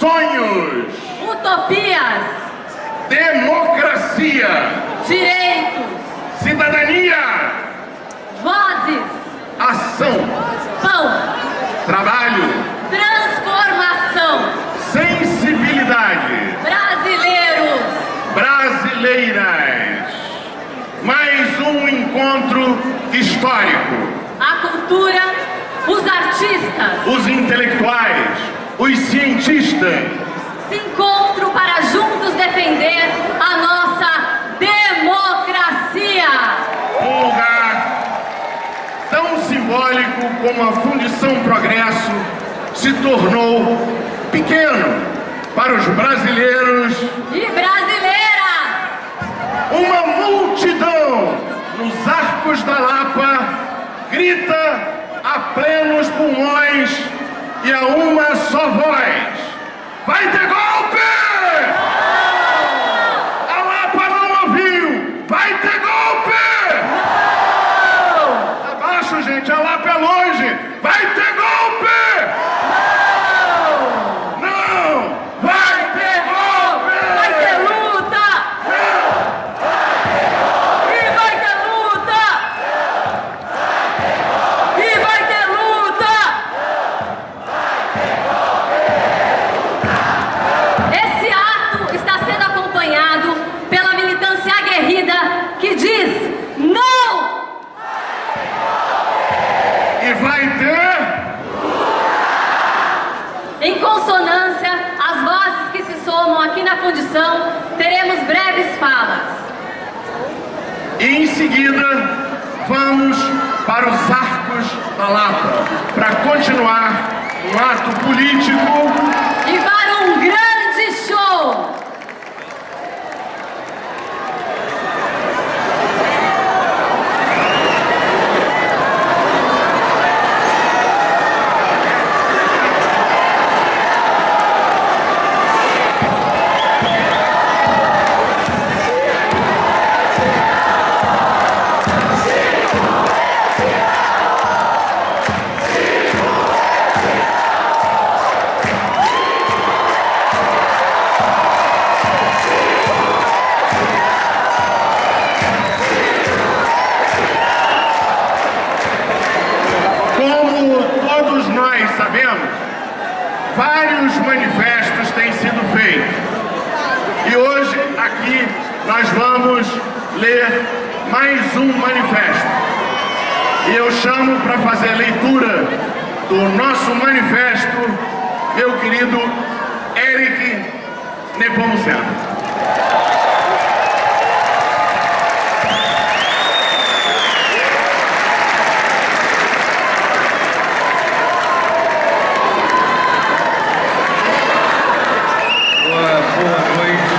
sonhos, utopias, democracia, direitos, cidadania, vozes, ação, pão, trabalho, transformação, sensibilidade, brasileiros, brasileiras. Mais um encontro histórico. a cultura, os artistas Os intelectuais, os cientistas, se encontram para juntos defender a nossa democracia. um lugar tão simbólico como a Fundição Progresso se tornou pequeno para os brasileiros. E brasileiras, Uma multidão nos Arcos da Lapa grita a plenos pulmões e a uma só voz: vai ter golpe! A Lapa não ouviu! Vai ter golpe! Abaixo, gente, a Lapa é longe! Vai ter golpe! Não! Vai ter golpe! vai ter luta! E vai ter luta! E vai ter luta! Esse ato está sendo acompanhado pela militância aguerrida que diz não! E vai ter... Em consonância às vozes que se somam aqui na Fundição, teremos breves falas. E em seguida, vamos para os Arcos da Lapa para continuar um ato político E para um grande show! Como todos nós sabemos, vários manifestos têm sido feitos. E hoje, aqui, nós vamos ler mais um manifesto. E eu chamo para fazer a leitura do nosso manifesto meu querido Eric Nepomuceno. Boa noite.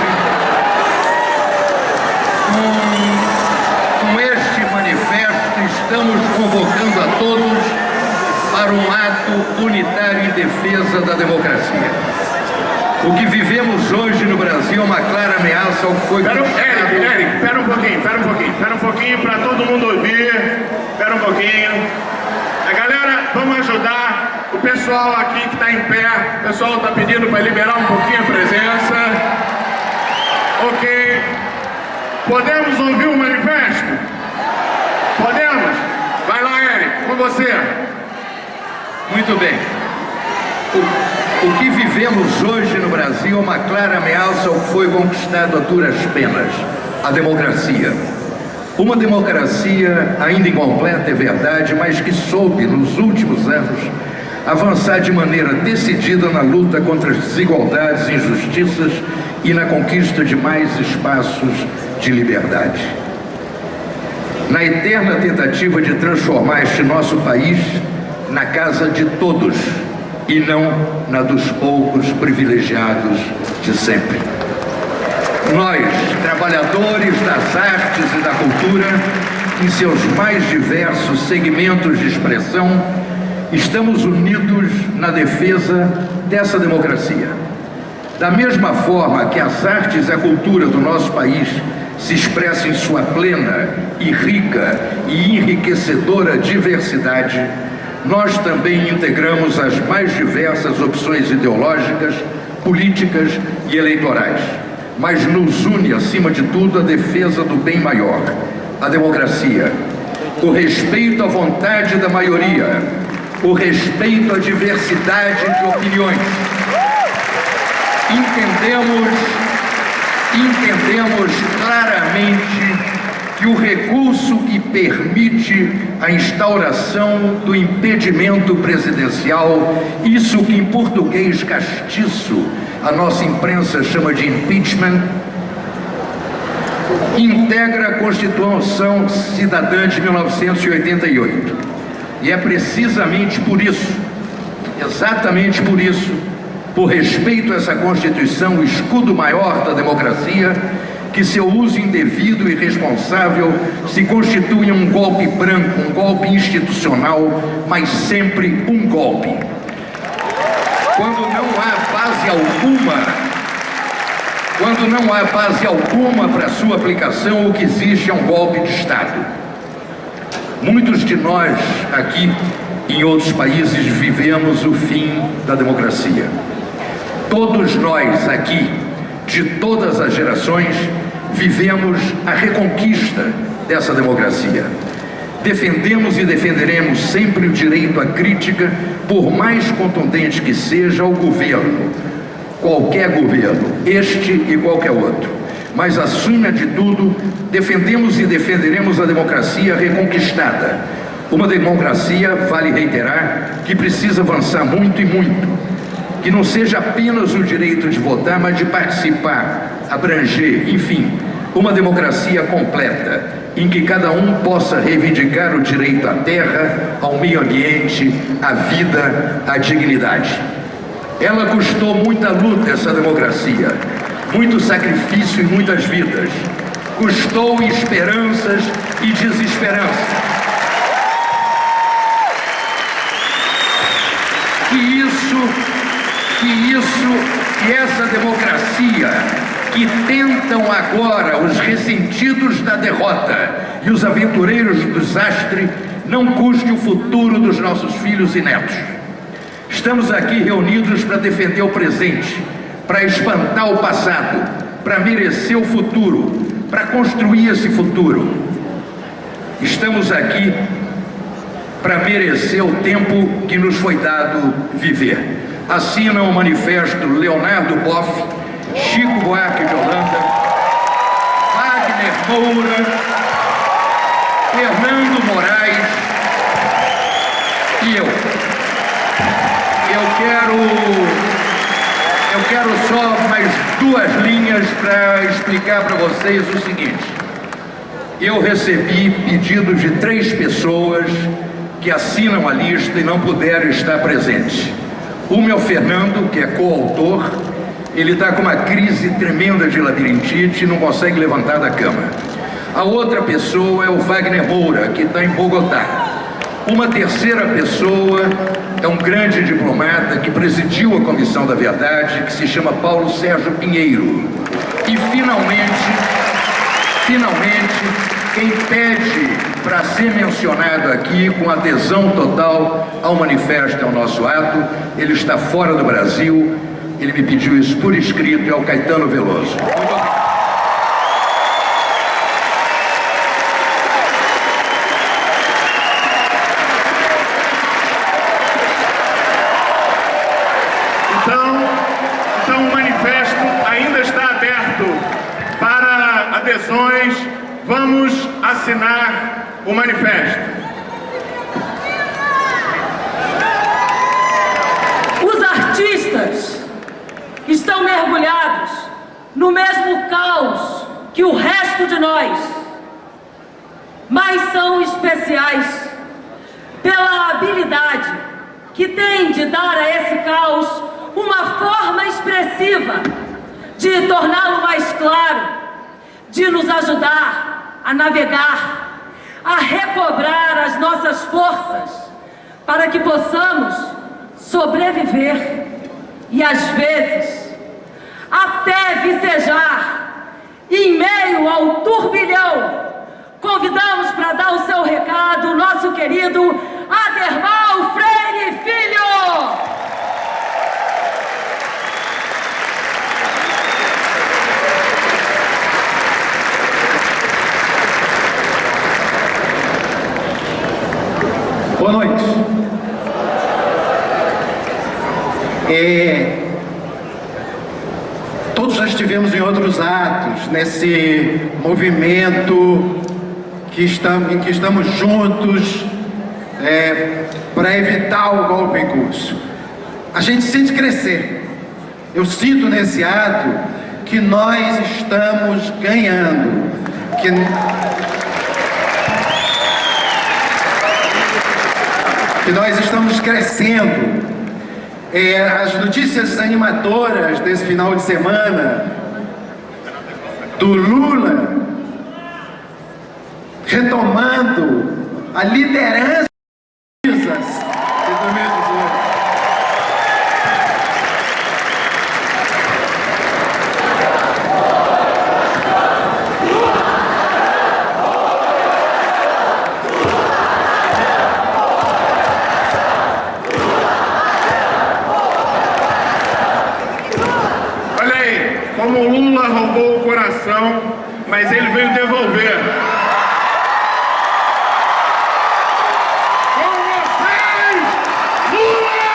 Com este manifesto, estamos convocando a todos para um ato unitário em defesa da democracia. O que vivemos hoje no Brasil é uma clara ameaça ao que foi Eric, espera um pouquinho para todo mundo ouvir. Espera um pouquinho. Galera, vamos ajudar o pessoal aqui que está em pé. O pessoal está pedindo para liberar um pouquinho a presença. Ok. Podemos ouvir o manifesto? Podemos? Vai lá, Eric, com você. Muito bem. O que vivemos hoje no Brasil é uma clara ameaça ao que foi conquistado a duras penas, a democracia. Uma democracia ainda incompleta, é verdade, mas que soube, nos últimos anos, avançar de maneira decidida na luta contra as desigualdades e injustiças e na conquista de mais espaços de liberdade. Na eterna tentativa de transformar este nosso país na casa de todos e não na dos poucos privilegiados de sempre. Nós, trabalhadores das artes e da cultura, em seus mais diversos segmentos de expressão, estamos unidos na defesa dessa democracia. Da mesma forma que as artes e a cultura do nosso país se expressam em sua plena e rica e enriquecedora diversidade, nós também integramos as mais diversas opções ideológicas, políticas e eleitorais. Mas nos une, acima de tudo, a defesa do bem maior, a democracia, o respeito à vontade da maioria, o respeito à diversidade de opiniões. Entendemos claramente que o recurso que permite a instauração do impedimento presidencial, isso que em português castiço a nossa imprensa chama de impeachment, integra a Constituição Cidadã de 1988. E é precisamente por isso, exatamente por isso, por respeito a essa Constituição, o escudo maior da democracia, que seu uso indevido e irresponsável se constitui um golpe branco, um golpe institucional, mas sempre um golpe. Quando não há base alguma para sua aplicação, o que existe é um golpe de Estado. Muitos de nós aqui, em outros países, vivemos o fim da democracia. Todos nós aqui, de todas as gerações, vivemos a reconquista dessa democracia. Defendemos e defenderemos sempre o direito à crítica, por mais contundente que seja o governo, qualquer governo, este e qualquer outro. Mas, acima de tudo, defendemos e defenderemos a democracia reconquistada. Uma democracia, vale reiterar, que precisa avançar muito e muito. Que não seja apenas o direito de votar, mas de participar, abranger, enfim, uma democracia completa, em que cada um possa reivindicar o direito à terra, ao meio ambiente, à vida, à dignidade. Ela custou muita luta, essa democracia, muito sacrifício e muitas vidas. Custou esperanças e desesperança. Que essa democracia que tentam agora os ressentidos da derrota e os aventureiros do desastre não custe o futuro dos nossos filhos e netos. Estamos aqui reunidos para defender o presente, para espantar o passado, para merecer o futuro, para construir esse futuro. Estamos aqui para merecer o tempo que nos foi dado viver. Assinam o manifesto Leonardo Boff, Chico Buarque de Holanda, Wagner Moura, Fernando Moraes e eu. Eu quero só mais 2 linhas para explicar para vocês o seguinte. Eu recebi pedidos de 3 pessoas que assinam a lista e não puderam estar presentes. Um é o Fernando, que é coautor, ele está com uma crise tremenda de labirintite e não consegue levantar da cama. A outra pessoa é o Wagner Moura, que está em Bogotá. Uma terceira pessoa é um grande diplomata que presidiu a Comissão da Verdade, que se chama Paulo Sérgio Pinheiro. E finalmente, quem pede para ser mencionado aqui com adesão total ao manifesto, ao nosso ato, ele está fora do Brasil, ele me pediu isso por escrito, é o Caetano Veloso. Muito obrigado. Então o manifesto ainda está aberto para adesões. Vamos assinar o manifesto. Os artistas estão mergulhados no mesmo caos que o resto de nós, mas são especiais pela habilidade que têm de dar a esse caos uma forma expressiva, de torná-lo mais claro, de nos ajudar a navegar, a recobrar as nossas forças, para que possamos sobreviver e, às vezes, até vicejar em meio ao turbilhão. Convidamos para dar o seu recado o nosso querido Aderbal Freire Filho! Boa noite. Todos já estivemos em outros atos, nesse movimento em que estamos juntos para evitar o golpe em curso. A gente sente crescer. Eu sinto nesse ato que nós estamos ganhando, que nós estamos crescendo. As notícias animadoras desse final de semana do Lula retomando a liderança de 2018. Como o Lula roubou o coração, mas ele veio devolver. Com vocês, Lula!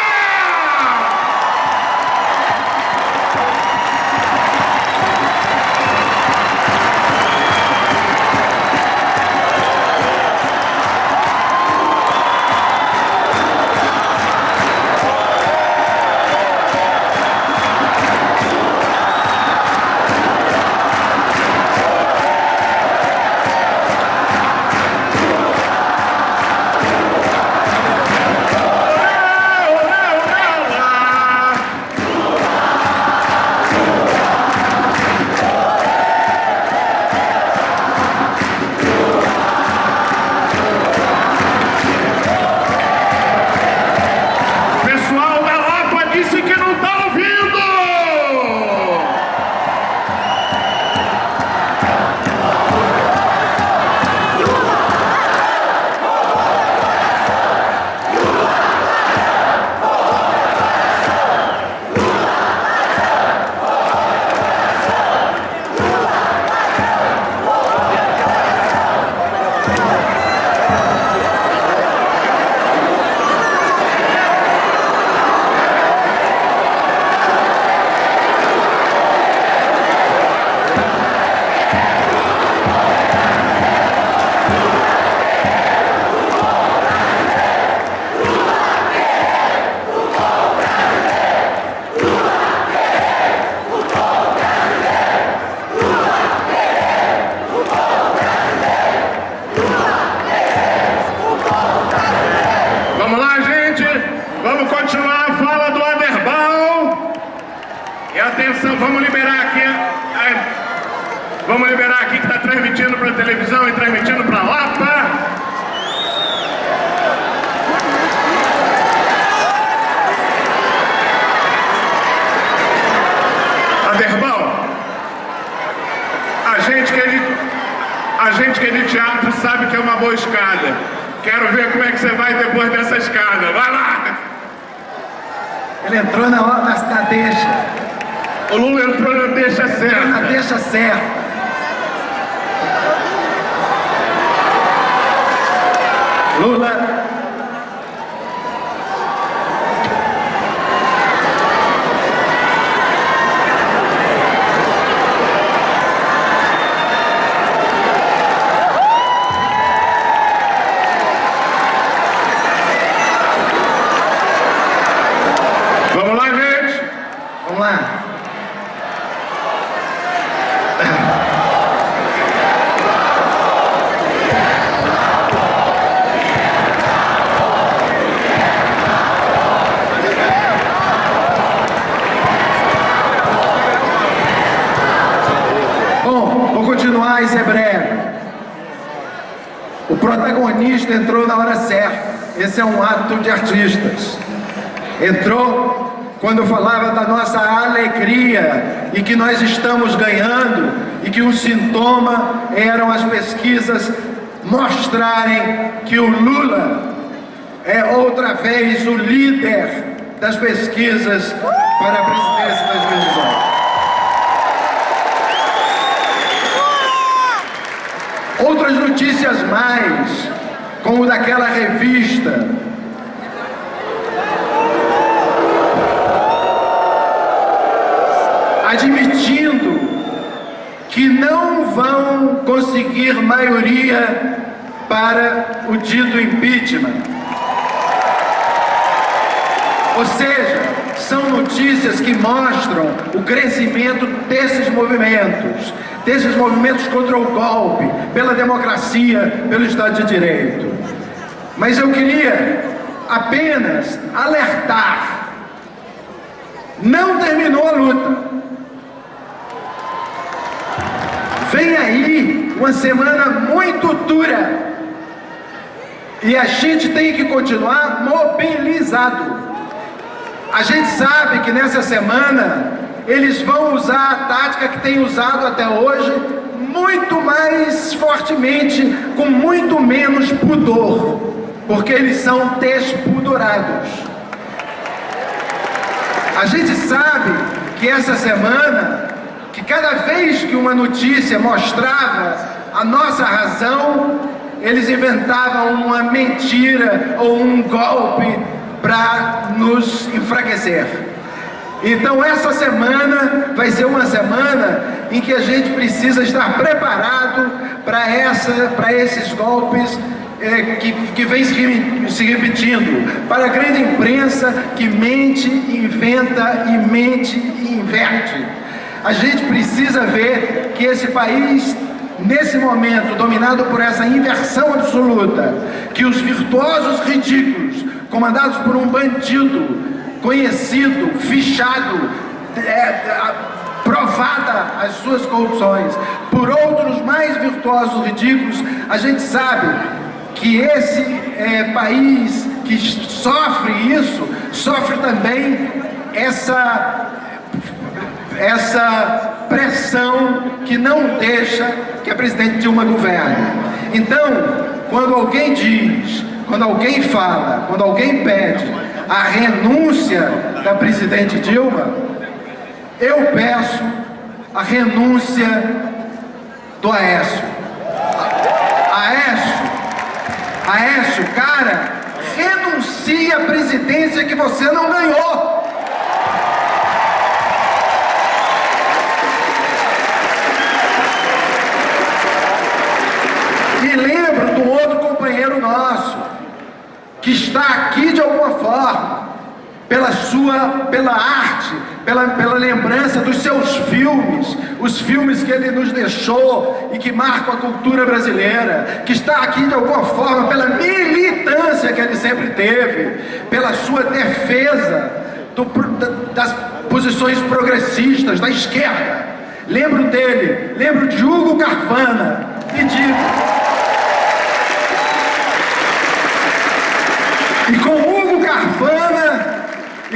Vamos liberar aqui que está transmitindo para a televisão e transmitindo para a Lapa. Aderbal, a gente que é de teatro sabe que é uma boa escada. Quero ver como é que você vai depois dessa escada. Vai lá! Ele entrou na deixa. O Lula entrou na deixa certa. Na deixa certa. Lula. Vamos lá, gente. Vamos lá. Isso é breve. O protagonista entrou na hora certa. Esse é um ato de artistas. Entrou quando eu falava da nossa alegria e que nós estamos ganhando e que um sintoma eram as pesquisas mostrarem que o Lula é outra vez o líder das pesquisas para a presidência de 2018. Outras notícias mais, como daquela revista admitindo que não vão conseguir maioria para o dito impeachment. Ou seja, são notícias que mostram o crescimento desses movimentos contra o golpe, pela democracia, pelo Estado de Direito. Mas eu queria apenas alertar: não terminou a luta. Vem aí uma semana muito dura e a gente tem que continuar mobilizado. A gente sabe que nessa semana eles vão usar a tática que têm usado até hoje muito mais fortemente, com muito menos pudor, porque eles são despudораdos. A gente sabe que essa semana, que cada vez que uma notícia mostrava a nossa razão, eles inventavam uma mentira ou um golpe para nos enfraquecer. Então essa semana vai ser uma semana em que a gente precisa estar preparado para esses golpes que vem se repetindo, para a grande imprensa que mente, inventa e mente e inverte. A gente precisa ver que esse país, nesse momento, dominado por essa inversão absoluta, que os virtuosos ridículos, comandados por um bandido conhecido, fichado, provada as suas corrupções, por outros mais virtuosos ridículos, a gente sabe que esse país que sofre isso, sofre também essa pressão que não deixa que a presidente Dilma governe. Então, quando alguém diz, quando alguém fala, quando alguém pede a renúncia da presidente Dilma, eu peço a renúncia do Aécio. Aécio, cara, renuncie à presidência que você não ganhou. Me lembro de um outro companheiro nosso, que está aqui de alguma forma, pela arte, pela lembrança dos seus filmes, os filmes que ele nos deixou e que marcam a cultura brasileira, que está aqui de alguma forma pela militância que ele sempre teve, pela sua defesa das posições progressistas, da esquerda. Lembro dele, lembro de Hugo Carvana e digo... E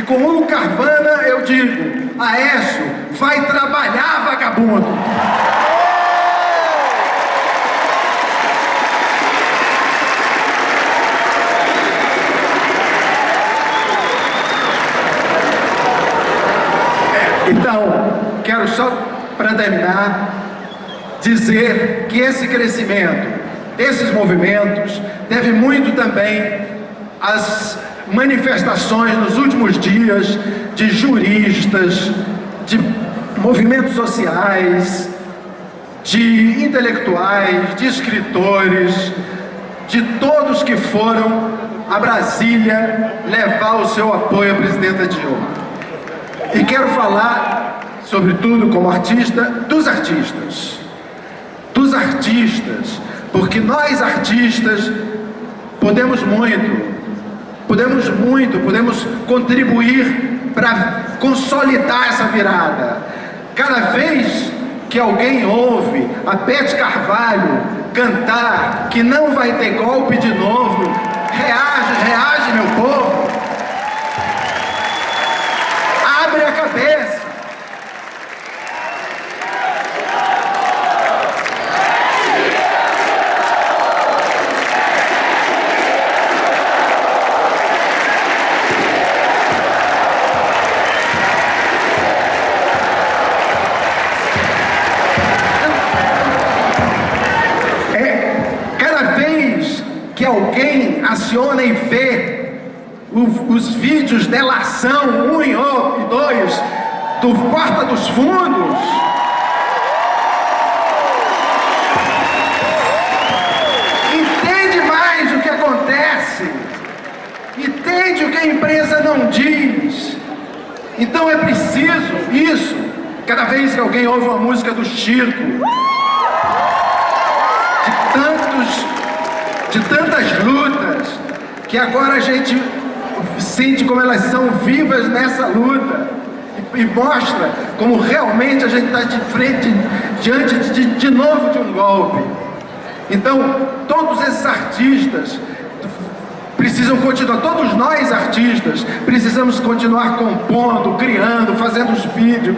com Hugo Carvana eu digo: Aécio, vai trabalhar, vagabundo! Então, quero só, para terminar, dizer que esse crescimento desses movimentos deve muito também às manifestações nos últimos dias de juristas, de movimentos sociais, de intelectuais, de escritores, de todos que foram a Brasília levar o seu apoio à presidenta Dilma. E quero falar, sobretudo como artista, dos artistas, porque nós artistas podemos contribuir para consolidar essa virada. Cada vez que alguém ouve a Beth Carvalho cantar que não vai ter golpe de novo, reage, meu povo. Abre a cabeça. alguém aciona e vê os vídeos de delação 1 e 2 do Porta dos Fundos, entende mais o que acontece, entende o que a imprensa não diz. Então é preciso isso. Cada vez que alguém ouve uma música do Chico, de tantas lutas, que agora a gente sente como elas são vivas nessa luta, e mostra como realmente a gente está de frente, diante de novo de um golpe. Então, todos esses artistas precisam continuar, todos nós artistas precisamos continuar compondo, criando, fazendo vídeo,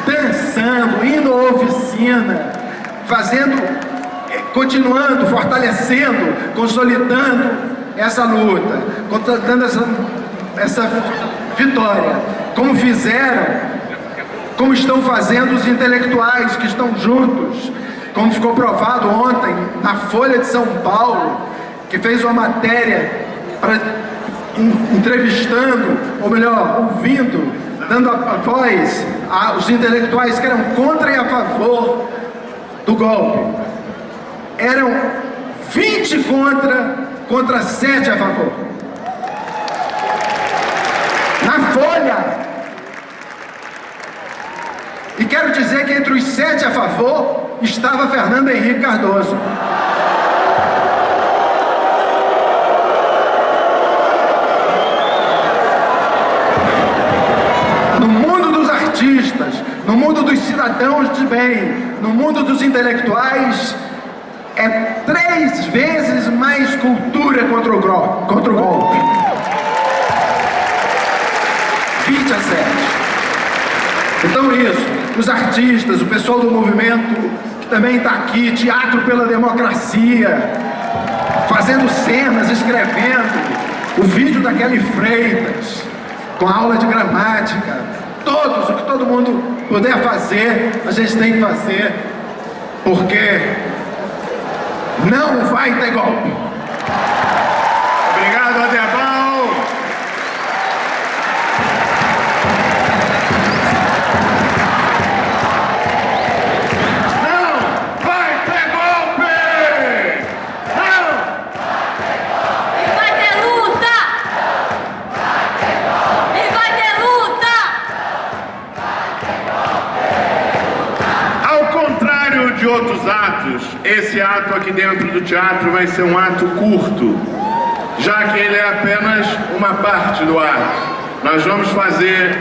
dançando, indo à oficina, continuando, fortalecendo, consolidando essa luta, consolidando essa vitória, como estão fazendo os intelectuais que estão juntos, como ficou provado ontem na Folha de São Paulo, que fez uma matéria entrevistando, ou melhor, ouvindo, dando a voz aos intelectuais que eram contra e a favor do golpe. Eram 20 contra 7 a favor. Na Folha. E quero dizer que entre os 7 a favor estava Fernando Henrique Cardoso. No mundo dos artistas, no mundo dos cidadãos de bem, no mundo dos intelectuais, é 3 vezes mais cultura contra o golpe. 20 a 7. Então isso, os artistas, o pessoal do movimento que também está aqui, Teatro pela Democracia, fazendo cenas, escrevendo, o vídeo da Kelly Freitas, com aula de gramática, o que todo mundo puder fazer, a gente tem que fazer, porque não vai ter golpe. Obrigado, Aderbal. Não vai ter golpe! Não! E vai ter luta! E vai ter luta! Ao contrário de outros atos, esse ato aqui dentro do teatro vai ser um ato curto, já que ele é apenas uma parte do ato. Nós vamos fazer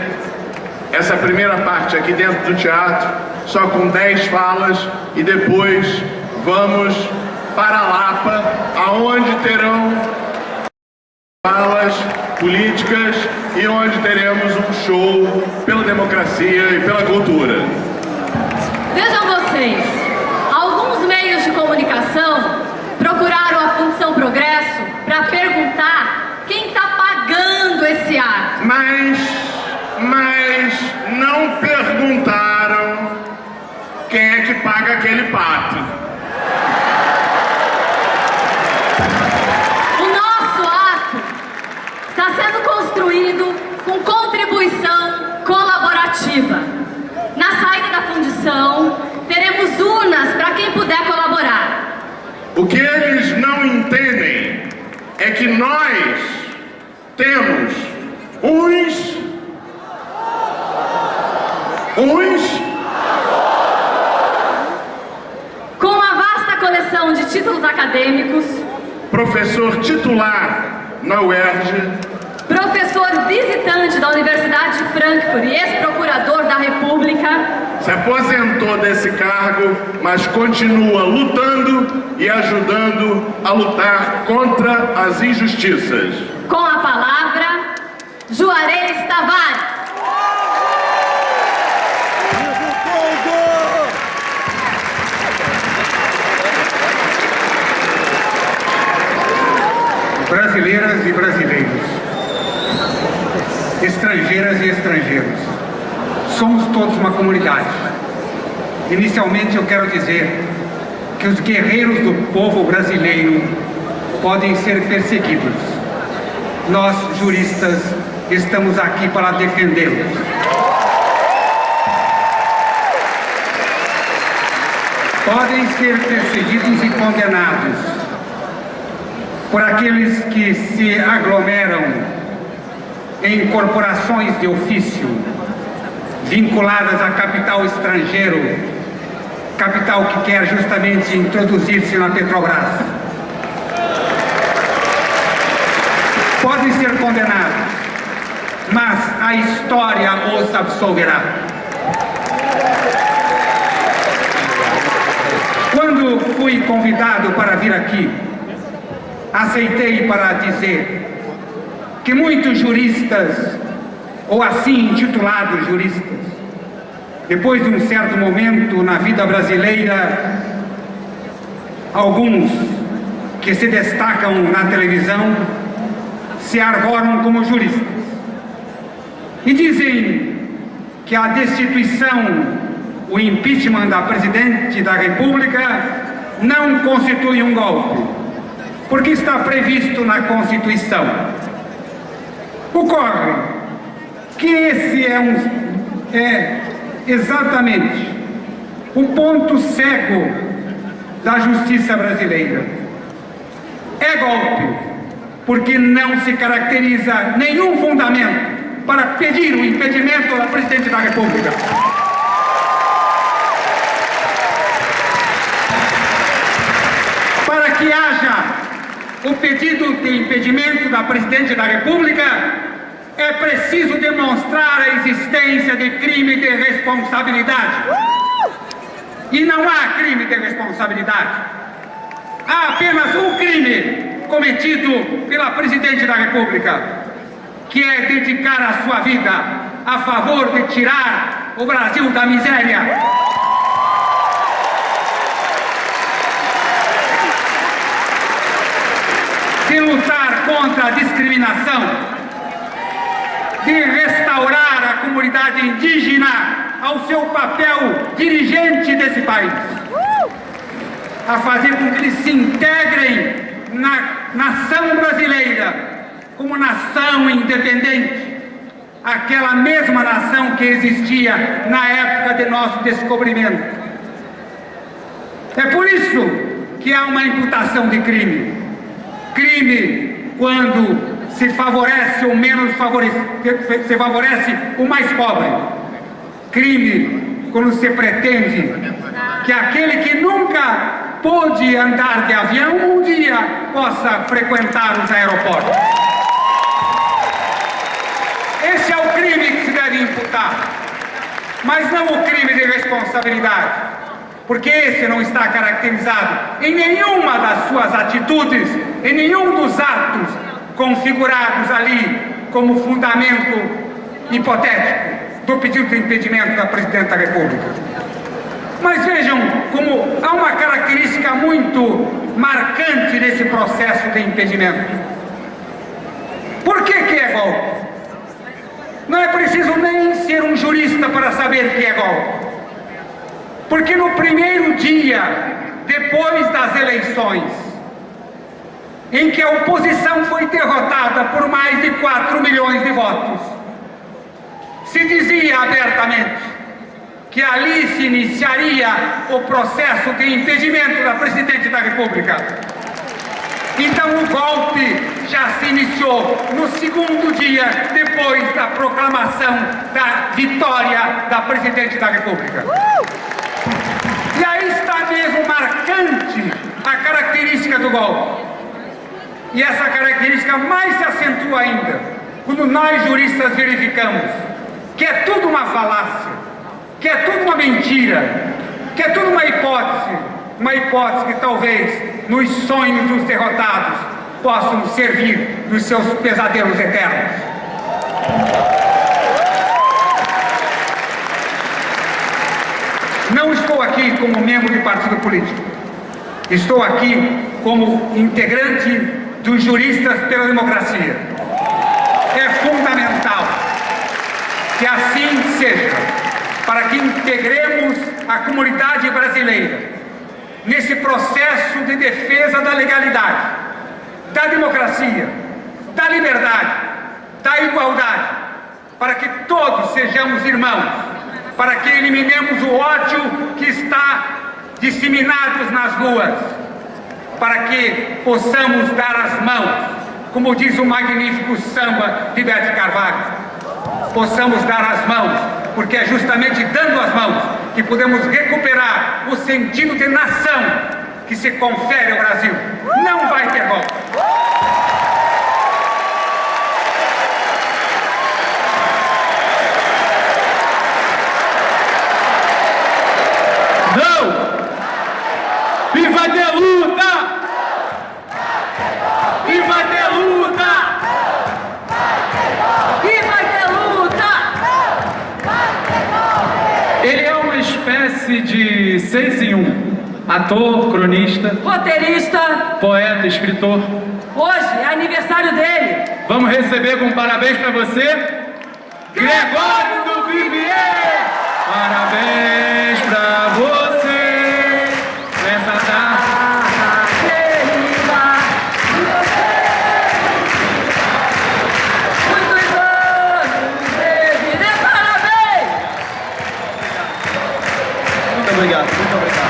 essa primeira parte aqui dentro do teatro, só com 10 falas, e depois vamos para a Lapa, aonde terão falas políticas e onde teremos um show pela democracia e pela cultura. Vejam vocês, alguns meios de comunicação procuraram a Fundação Progresso para perguntar quem está pagando esse ato. Mas não perguntaram quem é que paga aquele pato. O nosso ato está sendo construído com contribuição colaborativa. Na saída da fundição, teremos urnas para quem puder colaborar. O que eles não entendem é que nós temos uns Com uma vasta coleção de títulos acadêmicos, professor titular na UERJ, professor visitante da Universidade de Frankfurt e ex-procurador da República, se aposentou desse cargo, mas continua lutando e ajudando a lutar contra as injustiças. com a palavra, Juarez Tavares. Brasileiras e brasileiros, estrangeiras e estrangeiros, somos todos uma comunidade. Inicialmente eu quero dizer que os guerreiros do povo brasileiro podem ser perseguidos. Nós, juristas, estamos aqui para defendê-los. Podem ser perseguidos e condenados por aqueles que se aglomeram em corporações de ofício vinculadas a capital estrangeiro, capital que quer justamente introduzir-se na Petrobras. Podem ser condenados, mas a história os absolverá. Quando fui convidado para vir aqui, aceitei para dizer que muitos juristas, ou assim intitulados juristas, depois de um certo momento na vida brasileira, alguns que se destacam na televisão se arvoram como juristas e dizem que a destituição, o impeachment da Presidente da República não constitui um golpe, porque está previsto na Constituição. Ocorre que esse é exatamente o ponto cego da justiça brasileira. É golpe, porque não se caracteriza nenhum fundamento para pedir o impedimento da Presidente da República. Para que haja o pedido de impedimento da Presidente da República, é preciso demonstrar a existência de crime de responsabilidade. E não há crime de responsabilidade. Há apenas um crime cometido pela Presidente da República, que é dedicar a sua vida a favor de tirar o Brasil da miséria. De lutar contra a discriminação, de restaurar a comunidade indígena ao seu papel dirigente desse país, a fazer com que eles se integrem na nação brasileira como nação independente, aquela mesma nação que existia na época de nosso descobrimento. É por isso que há uma imputação de crime. Crime quando se favorece o menos favorecido, se favorece o mais pobre. Crime quando se pretende que aquele que nunca pôde andar de avião um dia possa frequentar os aeroportos. Esse é o crime que se deve imputar, mas não o crime de responsabilidade, porque esse não está caracterizado em nenhuma das suas atitudes, em nenhum dos atos configurados ali como fundamento hipotético do pedido de impedimento da Presidente da República. Mas vejam como há uma característica muito marcante desse processo de impedimento. Por que é golpe? Não é preciso nem ser um jurista para saber que é golpe. Porque no primeiro dia, depois das eleições, em que a oposição foi derrotada por mais de 4 milhões de votos, se dizia abertamente que ali se iniciaria o processo de impedimento da Presidente da República. Então o golpe já se iniciou no segundo dia depois da proclamação da vitória da Presidente da República. E aí está mesmo marcante a característica do golpe. E essa característica mais se acentua ainda quando nós juristas verificamos que é tudo uma falácia, que é tudo uma mentira, que é tudo uma hipótese que talvez nos sonhos dos derrotados possam servir nos seus pesadelos eternos. Não estou aqui como membro de partido político, estou aqui como integrante dos Juristas pela Democracia. É fundamental que assim seja, para que integremos a comunidade brasileira nesse processo de defesa da legalidade, da democracia, da liberdade, da igualdade, para que todos sejamos irmãos, para que eliminemos o ódio que está disseminado nas ruas, para que possamos dar as mãos, como diz o magnífico samba de Bete Carvalho, possamos dar as mãos, porque é justamente dando as mãos que podemos recuperar o sentido de nação que se confere ao Brasil. Não vai ter volta. Não! E vai ter luta! E vai ter luta! E vai ter luta! Ele é uma espécie de 6 em 1. Ator, cronista, Roteirista, poeta, escritor. hoje é aniversário dele. Vamos receber com parabéns pra você, Gregório do Vivier! Parabéns pra você nessa data Querida, muitos anos de vida. Parabéns! Muito obrigado, muito obrigado.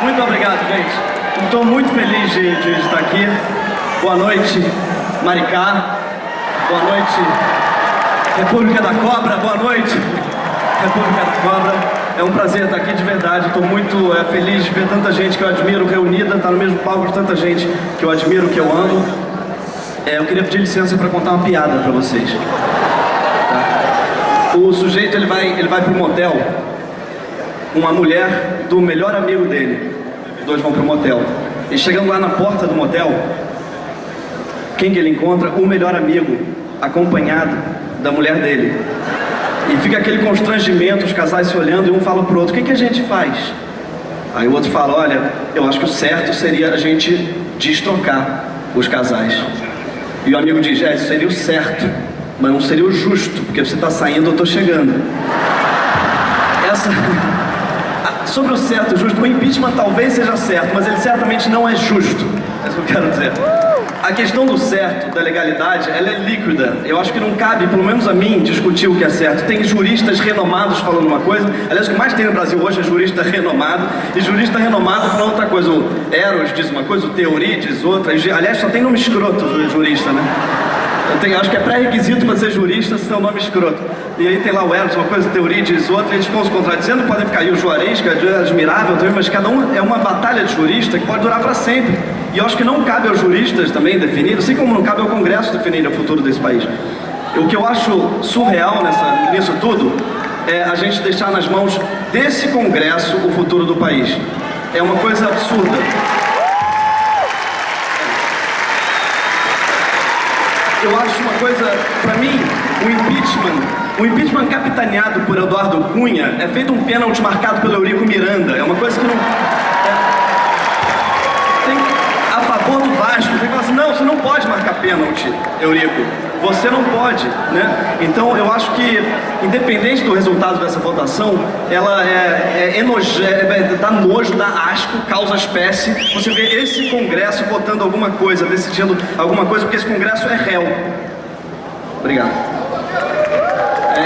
Muito obrigado, gente. Estou muito feliz de estar aqui. Boa noite, Maricá. Boa noite, República da Cobra. Boa noite, República da Cobra. É um prazer estar aqui de verdade. Estou muito feliz de ver tanta gente que eu admiro reunida, estar no mesmo palco de tanta gente que eu admiro, que eu amo. Eu queria pedir licença para contar uma piada para vocês. Tá? O sujeito ele vai para um motel com uma mulher do melhor amigo dele. Os dois vão para o motel. E chegando lá na porta do motel, quem que ele encontra? O melhor amigo, acompanhado da mulher dele. E fica aquele constrangimento, os casais se olhando e um fala pro outro: o que a gente faz? Aí o outro fala: olha, eu acho que o certo seria a gente destrocar os casais. E o amigo diz: isso seria o certo, mas não seria o justo, porque você está saindo, eu estou chegando. Sobre o certo e justo, o impeachment talvez seja certo, mas ele certamente não é justo. É isso que eu quero dizer. A questão do certo, da legalidade, ela é líquida. Eu acho que não cabe, pelo menos a mim, discutir o que é certo. Tem juristas renomados falando uma coisa. Aliás, o que mais tem no Brasil hoje é jurista renomado. E jurista renomado falando outra coisa. O Eros diz uma coisa, o Teori diz outra. Aliás, só tem nome escroto do jurista, né? Acho que é pré-requisito para ser jurista se tem um nome escroto. E aí tem lá o Eros, uma coisa, a Teori diz outra, eles estão se contradizendo, podem ficar aí o Juarez, que é admirável também, mas cada um é uma batalha de jurista que pode durar para sempre. E eu acho que não cabe aos juristas também definir, assim como não cabe ao Congresso definir o futuro desse país. O que eu acho surreal nisso tudo é a gente deixar nas mãos desse Congresso o futuro do país. É uma coisa absurda. Eu acho uma coisa, para mim, o impeachment capitaneado por Eduardo Cunha é feito um pênalti marcado pelo Eurico Miranda. É uma coisa que não... tem a favor do Vasco, tem que falar assim: não, você não pode marcar pênalti, Eurico. Você não pode, né? Então eu acho que, independente do resultado dessa votação, ela dá nojo, dá asco, causa espécie. Você vê esse Congresso votando alguma coisa, decidindo alguma coisa, porque esse Congresso é réu. Obrigado.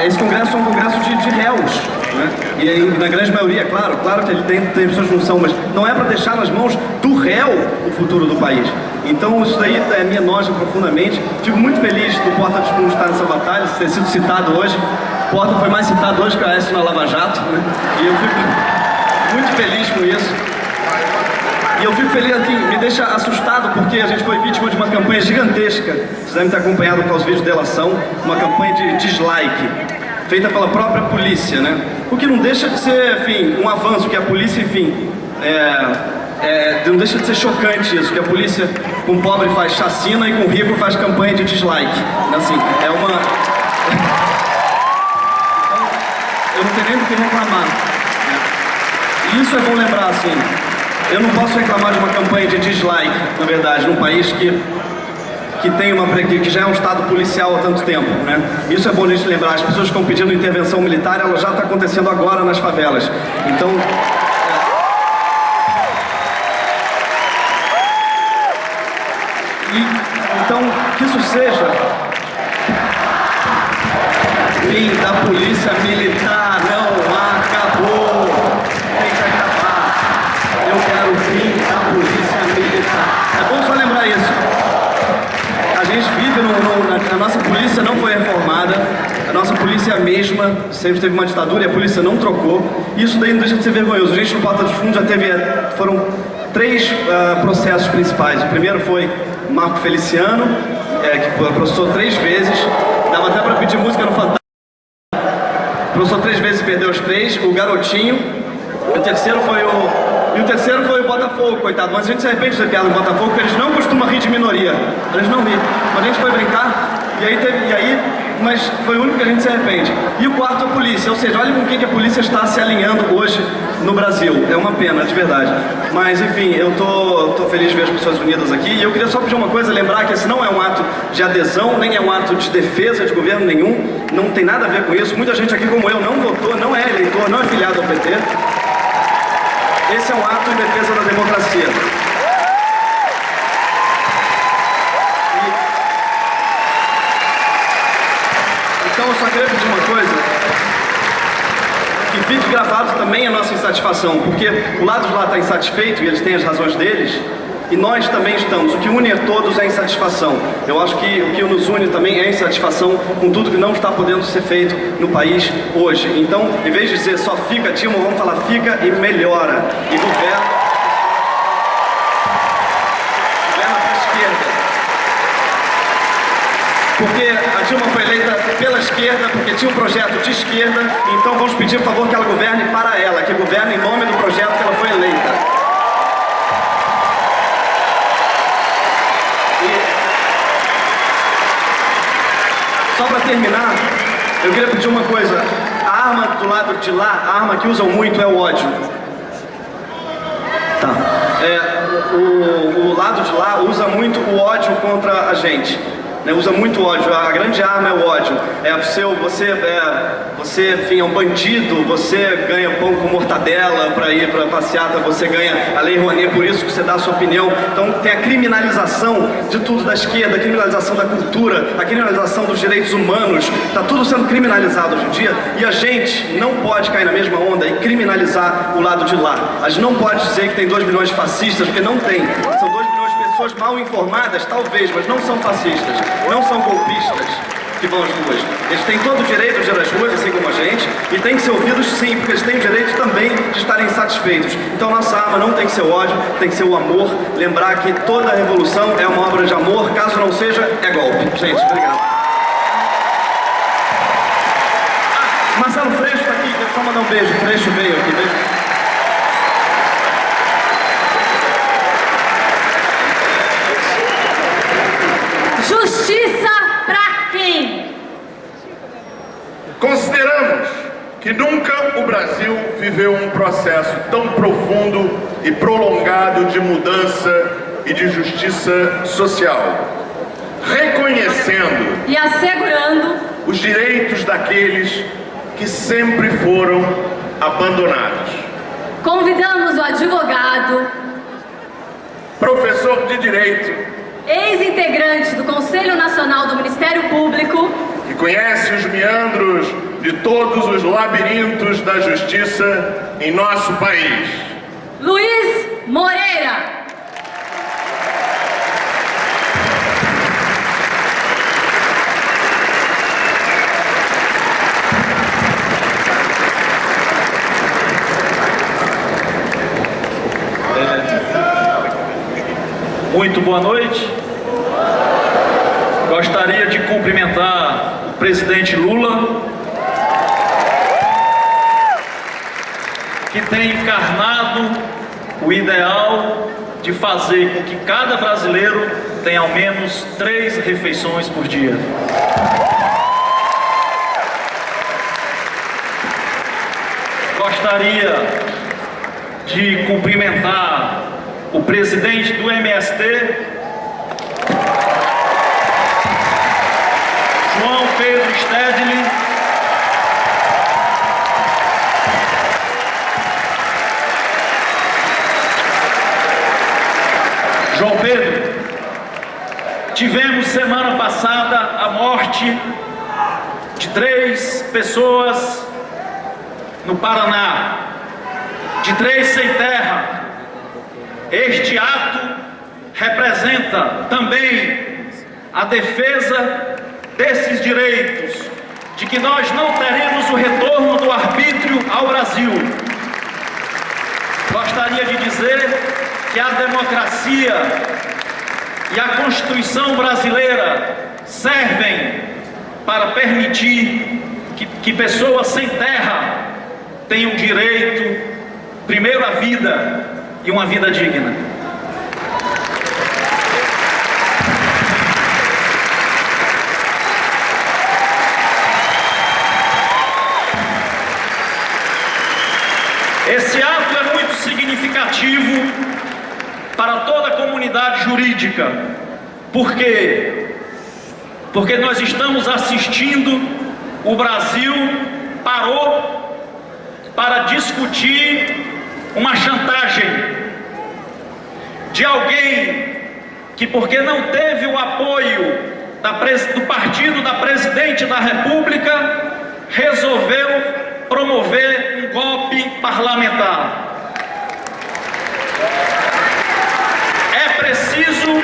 Esse Congresso é um Congresso de réus, né? E aí, na grande maioria, claro que ele tem pessoas que não são, mas não é para deixar nas mãos do réu o futuro do país. Então isso daí me enoja profundamente. Fico muito feliz do Porta dos Fundos estar nessa batalha, ter sido citado hoje. Porta foi mais citado hoje que a Aécio na Lava Jato, né? E eu fico muito feliz com isso. E eu fico feliz, assim, me deixa assustado, porque a gente foi vítima de uma campanha gigantesca. Vocês devem ter acompanhado com os vídeos de delação, uma campanha de dislike, feita pela própria polícia, né? O que não deixa de ser, enfim, um avanço, que a polícia, enfim, não deixa de ser chocante isso, que a polícia com pobre faz chacina e com rico faz campanha de dislike. Assim, eu não tenho nem do que reclamar. E isso é bom lembrar, assim. Eu não posso reclamar de uma campanha de dislike, na verdade, num país que que já é um estado policial há tanto tempo, né? Isso é bom a gente lembrar. As pessoas que estão pedindo intervenção militar, ela já está acontecendo agora nas favelas. Então, que isso seja fim da polícia militar. Não acabou, tem que acabar. Eu quero o fim da polícia militar. É bom só lembrar isso. A gente vive a nossa polícia não foi reformada, a nossa polícia é a mesma, sempre teve uma ditadura e a polícia não trocou. Isso daí não deixa de ser vergonhoso. A gente no Porta dos Fundos foram 3 processos principais. O primeiro foi Marco Feliciano, que processou 3 vezes, dava até para pedir música no Fantástico. Processou 3 vezes e perdeu os 3, o Garotinho, e o terceiro foi o Botafogo, coitado. Mas a gente se arrepende de ser piada do Botafogo, porque eles não costumam rir de minoria. Eles não riem. Mas a gente foi brincar, mas foi o único que a gente se arrepende. E o quarto é a polícia, ou seja, olha com quem que a polícia está se alinhando hoje no Brasil. É uma pena, de verdade. Mas enfim, eu tô feliz de ver as pessoas unidas aqui. E eu queria só pedir uma coisa, lembrar que esse não é um ato de adesão, nem é um ato de defesa de governo nenhum. Não tem nada a ver com isso. Muita gente aqui como eu não votou, não é eleitor, não é filiado ao PT. Esse é um ato em defesa da democracia. Então eu só queria pedir uma coisa, que fique gravado também a nossa insatisfação, porque o lado de lá está insatisfeito e eles têm as razões deles, e nós também estamos. O que une a todos é a insatisfação. Eu acho que o que nos une também é a insatisfação com tudo que não está podendo ser feito no país hoje. Então, em vez de dizer só fica, Dilma, vamos falar fica e melhora, e governa para a esquerda. Porque a Dilma foi eleita pela esquerda, porque tinha um projeto de esquerda, então vamos pedir, por favor, que ela governe para ela, que governe em nome do projeto que ela foi eleita. Só para terminar, eu queria pedir uma coisa. A arma do lado de lá, a arma que usam muito é o ódio. Tá. O lado de lá usa muito o ódio contra a gente. Né? Usa muito ódio. A grande arma é o ódio. Você, enfim, é um bandido, você ganha pão com mortadela para ir para passeata, você ganha a Lei Rouanet, por isso que você dá a sua opinião. Então tem a criminalização de tudo da esquerda, a criminalização da cultura, a criminalização dos direitos humanos, está tudo sendo criminalizado hoje em dia, e a gente não pode cair na mesma onda e criminalizar o lado de lá. A gente não pode dizer que tem 2 milhões de fascistas, porque não tem. São 2 milhões de pessoas mal informadas, talvez, mas não são fascistas, não são golpistas que vão às ruas. Eles têm todo o direito de ir às ruas, assim como a gente, e têm que ser ouvidos sim, porque eles têm o direito também de estarem insatisfeitos. Então nossa arma não tem que ser o ódio, tem que ser o amor. Lembrar que toda a revolução é uma obra de amor, caso não seja, é golpe. Gente, obrigado. Marcelo Freixo está aqui, deixa eu só mandar um beijo. Freixo veio aqui, beijo. Justiça pra quem? Consideramos que nunca o Brasil viveu um processo tão profundo e prolongado de mudança e de justiça social, reconhecendo E assegurando os direitos daqueles que sempre foram abandonados. Convidamos o advogado, Professor de Direito, ex-integrante do Conselho Nacional do Ministério Público, que conhece os meandros de todos os labirintos da justiça em nosso país, Luiz Moreira. Muito boa noite. Gostaria de cumprimentar o presidente Lula, que tem encarnado o ideal de fazer com que cada brasileiro tenha ao menos 3 refeições por dia. Gostaria de cumprimentar o presidente do MST, Pedro Stedley. João Pedro, tivemos semana passada a morte de 3 pessoas no Paraná, de 3 sem terra. Este ato representa também a defesa desses direitos, de que nós não teremos o retorno do arbítrio ao Brasil. Gostaria de dizer que a democracia e a Constituição brasileira servem para permitir que pessoas sem terra tenham direito, primeiro, à vida e uma vida digna. Esse ato é muito significativo para toda a comunidade jurídica. Por quê? Porque nós estamos assistindo, o Brasil parou para discutir uma chantagem de alguém que, porque não teve o apoio do partido da Presidente da República, resolveu promover um golpe parlamentar. É preciso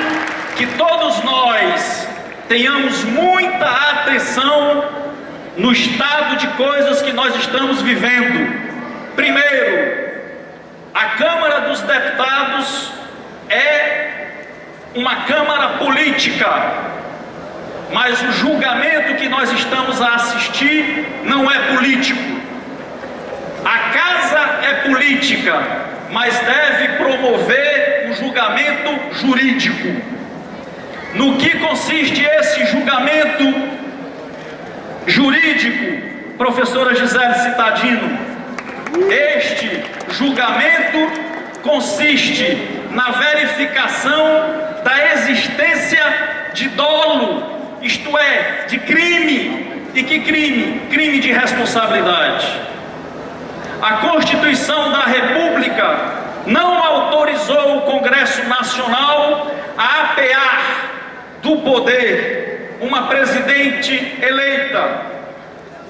que todos nós tenhamos muita atenção no estado de coisas que nós estamos vivendo. Primeiro, a Câmara dos Deputados é uma Câmara política, mas o julgamento que nós estamos a assistir não é político. A Casa é política, mas deve promover um julgamento jurídico. No que consiste esse julgamento jurídico, professora Gisele Citadino? Este julgamento consiste na verificação da existência de dolo, isto é, de crime. E que crime? Crime de responsabilidade. A Constituição da República não autorizou o Congresso Nacional a apear do poder uma presidente eleita.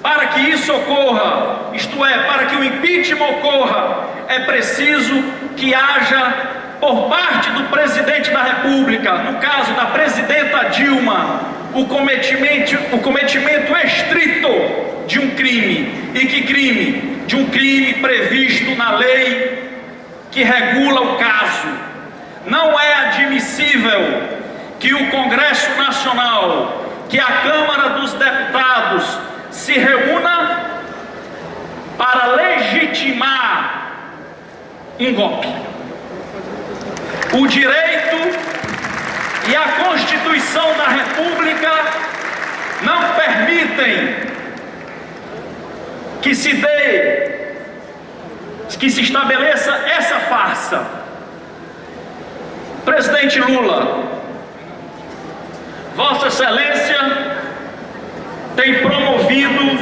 Para que isso ocorra, isto é, para que o impeachment ocorra, é preciso que haja, por parte do presidente da República, no caso da presidenta Dilma, o cometimento estrito de um crime. E que crime? De um crime previsto na lei que regula o caso. Não é admissível que o Congresso Nacional, que a Câmara dos Deputados se reúna para legitimar um golpe. O direito e a Constituição da República não permitem que se estabeleça essa farsa. Presidente Lula, Vossa Excelência tem promovido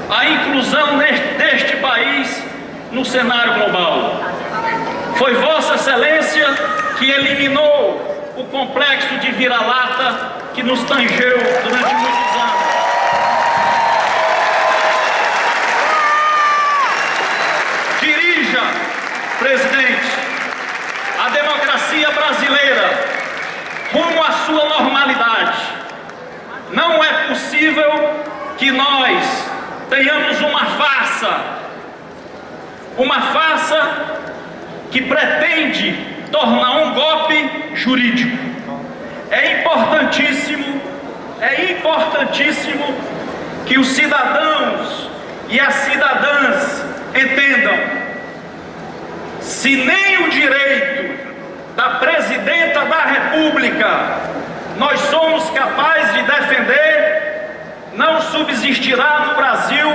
a inclusão deste país no cenário global. Foi Vossa Excelência que eliminou o complexo de vira-lata que nos tangeu durante muitos anos. Dirija, presidente, a democracia brasileira rumo à sua normalidade. Não é possível que nós tenhamos uma farsa que pretende tornar um golpe jurídico. É importantíssimo que os cidadãos e as cidadãs entendam: se nem o direito da Presidenta da República nós somos capazes de defender, não subsistirá no Brasil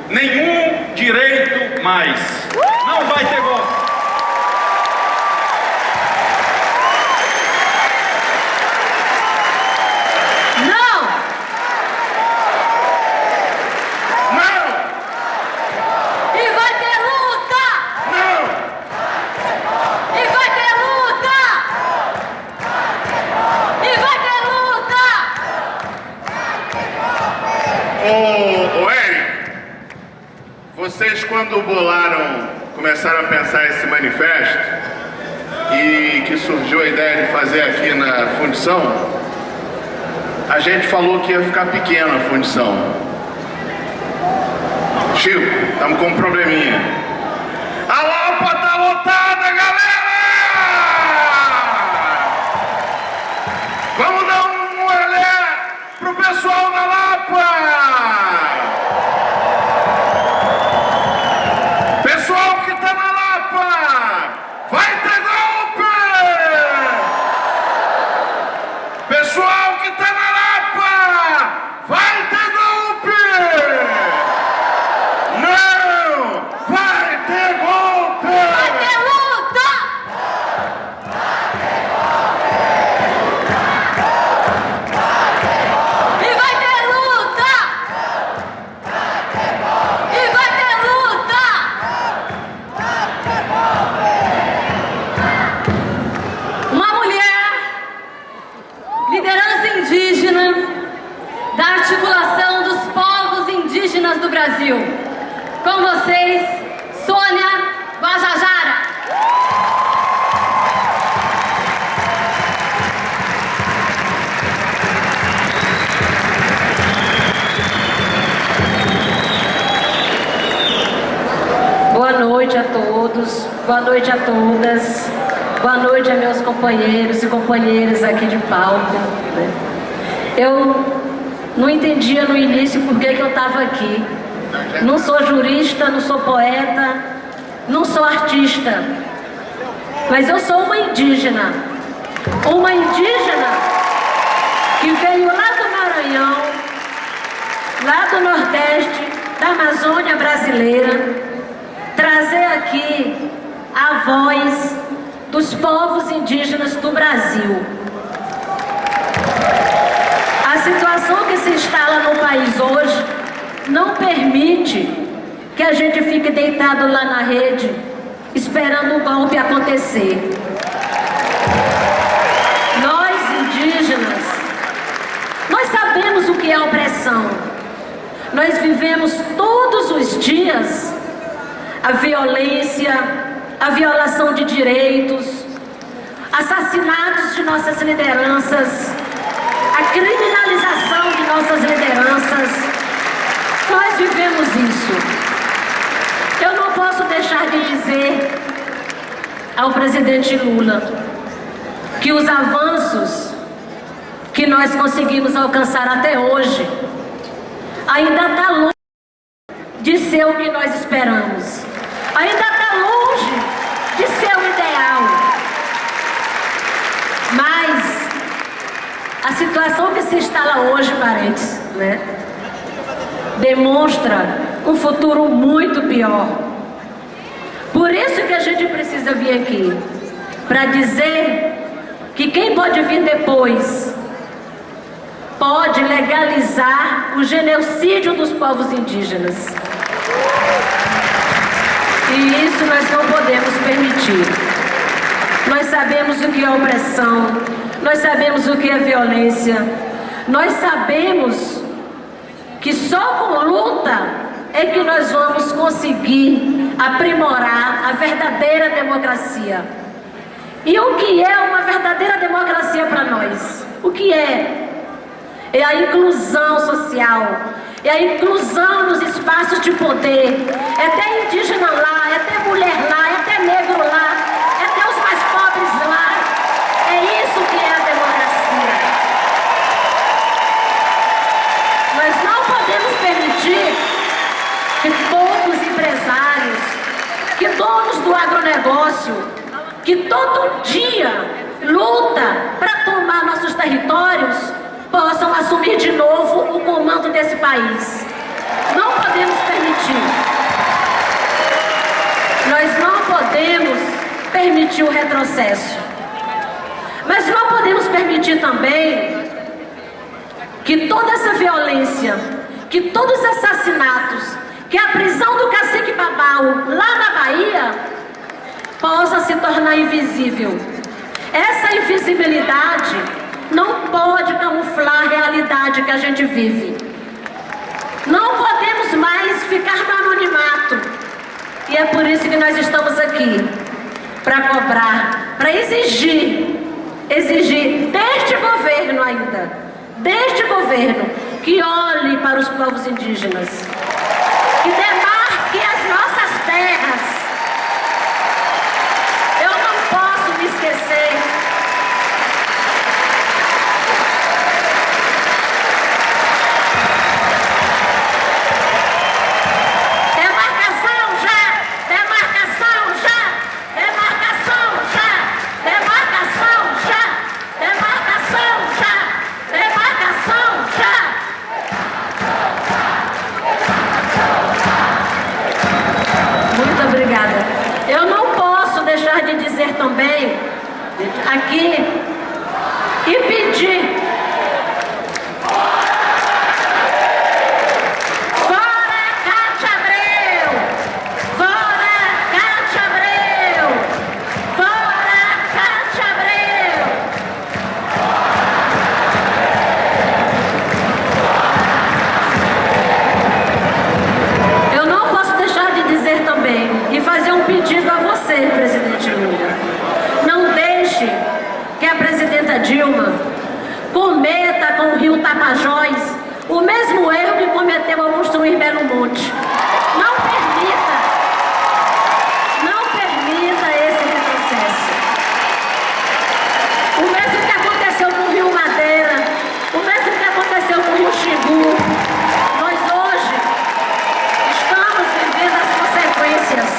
nenhum direito mais. Não vai ter golpe. Não! quando começaram a pensar esse manifesto e que surgiu a ideia de fazer aqui na fundição, a gente falou que ia ficar pequena a fundição. Chico, estamos com um probleminha. A Lapa tá lotada, galera! Vamos dar um olhar pro pessoal da Lapa! Pessoal que tá na Lapa, vai ter golpe! Pessoal que tá na Lapa, vai ter golpe! Não! Vai ter golpe! Vai ter luta! E vai ter luta! E vai ter luta! Uma mulher, liderança indígena da articulação dos povos indígenas do Brasil. Com vocês, Sônia Guajajara. Boa noite a todos, boa noite a todas, boa noite a meus companheiros e companheiras aqui de palco. Eu não entendia no início por que eu estava aqui. Não sou jurista, não sou poeta, não sou artista, mas eu sou uma indígena que veio lá do Maranhão, lá do Nordeste, da Amazônia brasileira, trazer aqui a voz dos povos indígenas do Brasil. A situação que se instala no país hoje não permite que a gente fique deitado lá na rede esperando o golpe acontecer. Nós indígenas, nós sabemos o que é opressão. Nós vivemos todos os dias a violência, a violação de direitos, assassinatos de nossas lideranças, a criminalização de nossas lideranças. Nós vivemos isso. Eu não posso deixar de dizer ao presidente Lula que os avanços que nós conseguimos alcançar até hoje ainda está longe de ser o que nós esperamos. Ainda está longe de ser o ideal. Mas a situação que se instala hoje, parentes, demonstra um futuro muito pior. Por isso que a gente precisa vir aqui, para dizer que quem pode vir depois pode legalizar o genocídio dos povos indígenas. E isso nós não podemos permitir. Nós sabemos o que é opressão, nós sabemos o que é violência, nós sabemos que só com luta é que nós vamos conseguir aprimorar a verdadeira democracia. E o que é uma verdadeira democracia para nós? O que é? É a inclusão social, é a inclusão nos espaços de poder. É ter indígena lá, é ter mulher lá, é ter negro lá, é ter os mais pobres lá. É isso que é a democracia. Nós não podemos permitir que poucos empresários, que donos do agronegócio, que todo dia luta para tomar nossos territórios, possam assumir de novo o comando desse país. Não podemos permitir. Nós não podemos permitir o retrocesso. Mas não podemos permitir também que toda essa violência, que todos os assassinatos, que a prisão do cacique Babau lá na Bahia possa se tornar invisível. Essa invisibilidade não pode camuflar a realidade que a gente vive. Não podemos mais ficar no anonimato. E é por isso que nós estamos aqui, para cobrar, para exigir deste governo ainda, deste governo, que olhe para os povos indígenas, que demarque as nossas terras. Eu não posso me esquecer também aqui e pedir fora Cátia Abreu, fora Cátia Abreu, fora Cátia Abreu. Eu não posso deixar de dizer também e fazer um pedido a você, presidente Lula. Que a presidenta Dilma cometa com o Rio Tapajós o mesmo erro que cometeu ao construir Belo Monte. Não permita esse retrocesso. O mesmo que aconteceu com o Rio Madeira, o mesmo que aconteceu com o Rio Xingu. Nós hoje estamos vivendo as consequências.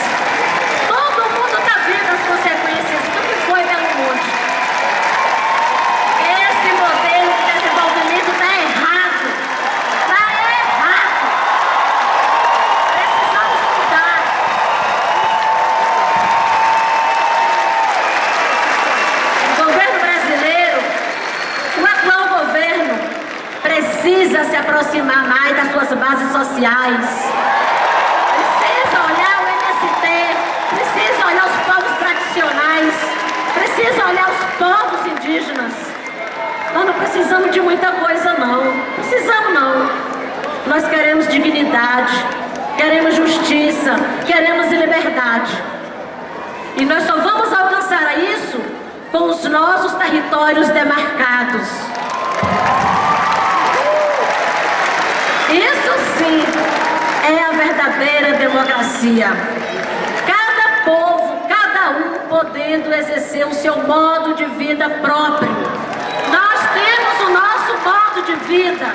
Todo mundo está vendo as consequências do que foi Belo Monte. Esse modelo de desenvolvimento está errado. Está errado. Precisamos mudar. O governo brasileiro, o atual governo, precisa se aproximar mais das suas bases sociais. Precisa olhar o MST, precisa olhar os povos tradicionais, precisa olhar os povos indígenas. Nós não precisamos de muita coisa, não. Precisamos, não. Nós queremos dignidade, queremos justiça, queremos liberdade. E nós só vamos alcançar isso com os nossos territórios demarcados. Isso sim é a verdadeira democracia. Cada povo, cada um podendo exercer o seu modo de vida próprio. Nós temos o nosso modo de vida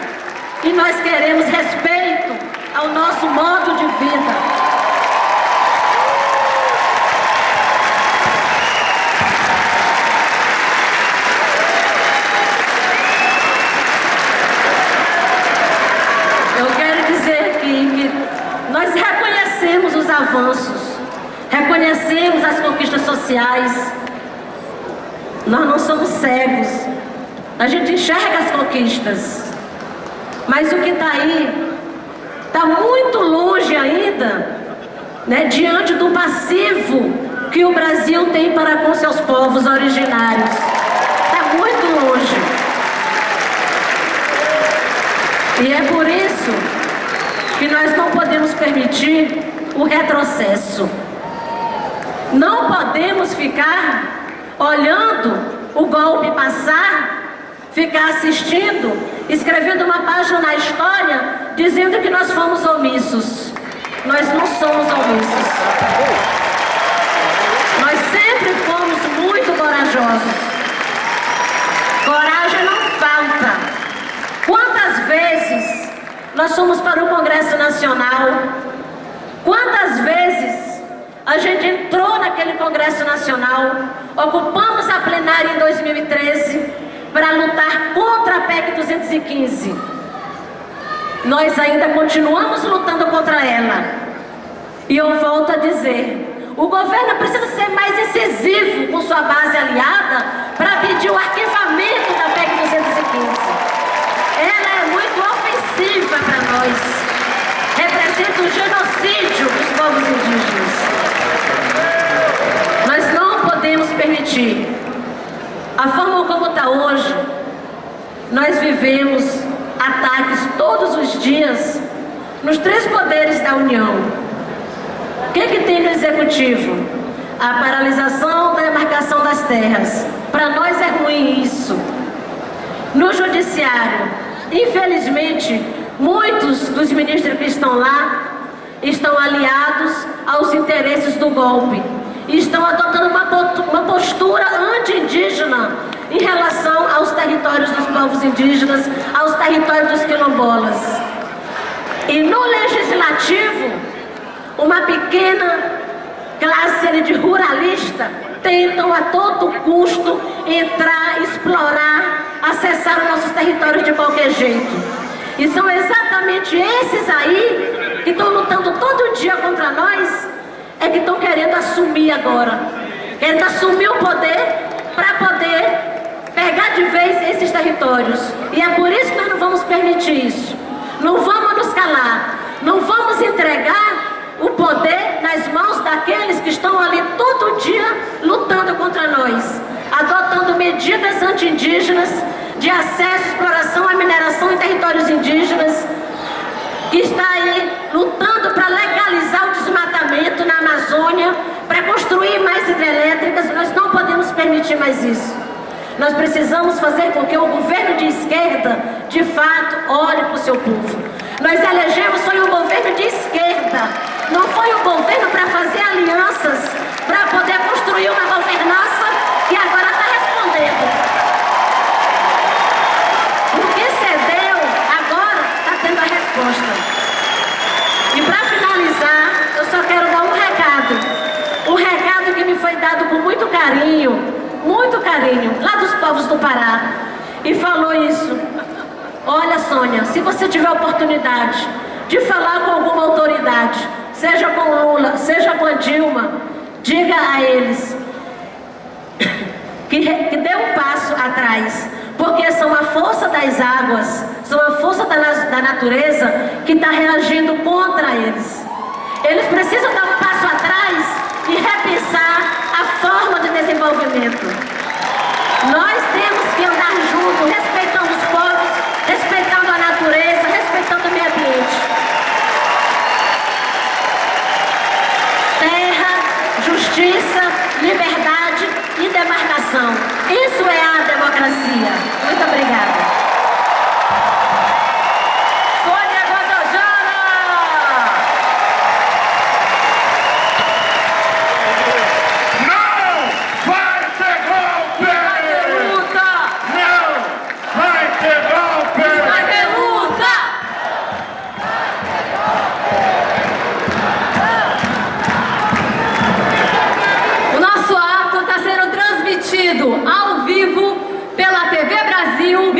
e nós queremos respeito ao nosso modo de vida. Eu quero dizer aqui que nós reconhecemos os avanços, reconhecemos as conquistas sociais. Nós não somos cegos. A gente enxerga as conquistas. Mas o que está aí está muito longe ainda, né, diante do passivo que o Brasil tem para com seus povos originários. Está muito longe. E é por isso que nós não podemos permitir o retrocesso. Não podemos ficar olhando o golpe passar, ficar assistindo, escrevendo uma página na história, dizendo que nós fomos omissos. Nós não somos omissos. Nós sempre fomos muito corajosos. Coragem não falta. Quantas vezes nós fomos para o Congresso Nacional? Quantas vezes a gente entrou naquele Congresso Nacional, ocupamos a plenária em 2013 para lutar contra a PEC 215. Nós ainda continuamos lutando contra ela. E eu volto a dizer, o governo precisa ser mais incisivo com sua base aliada para pedir o arquivamento da PEC 215. Ela é muito ofensiva para nós. Representa o genocídio dos povos indígenas. Nós não podemos permitir. A forma como está hoje, nós vivemos ataques todos os dias nos três poderes da União. O que tem no Executivo? A paralisação da demarcação das terras. Para nós é ruim isso. No Judiciário, infelizmente, muitos dos ministros que estão lá estão aliados aos interesses do golpe. Estão adotando uma postura anti-indígena em relação aos territórios dos povos indígenas, aos territórios dos quilombolas. E no Legislativo, uma pequena classe de ruralista tentam a todo custo entrar, explorar, acessar os nossos territórios de qualquer jeito. E são exatamente esses aí que estão lutando todo dia contra nós, é que estão querendo assumir agora. Querendo assumir o poder para poder pegar de vez esses territórios. E é por isso que nós não vamos permitir isso. Não vamos nos calar. Não vamos entregar o poder nas mãos daqueles que estão ali todo dia lutando contra nós, adotando medidas anti-indígenas de acesso, exploração à mineração em territórios indígenas, que está aí lutando para legalizar o desmatamento na Amazônia, para construir mais hidrelétricas. Nós não podemos permitir mais isso. Nós precisamos fazer com que o governo de esquerda, de fato, olhe para o seu povo. Nós elegemos, foi um governo de esquerda, não foi um governo para fazer alianças, para poder construir uma governança que agora está respondendo. Porque cedeu, agora está tendo a resposta. E para finalizar, eu só quero dar um recado que me foi dado com muito carinho, lá dos povos do Pará, e falou isso. Olha, Sônia, se você tiver oportunidade de falar com alguma autoridade, seja com Lula, seja com a Dilma, diga a eles que dê um passo atrás, porque são a força das águas, são a força da natureza que está reagindo contra eles. Eles precisam dar um passo atrás e repensar a forma de desenvolvimento. Nós temos que andar juntos, respeitando os povos, respeitando a natureza, respeitando o meio ambiente. Terra, justiça, liberdade e demarcação. Isso é a democracia. Muito obrigada. Sônia Guadalajara! Não vai ter golpe! Luta! Não vai ter golpe! Vai ter luta! O nosso ato está sendo transmitido ao vivo pela TV Brasil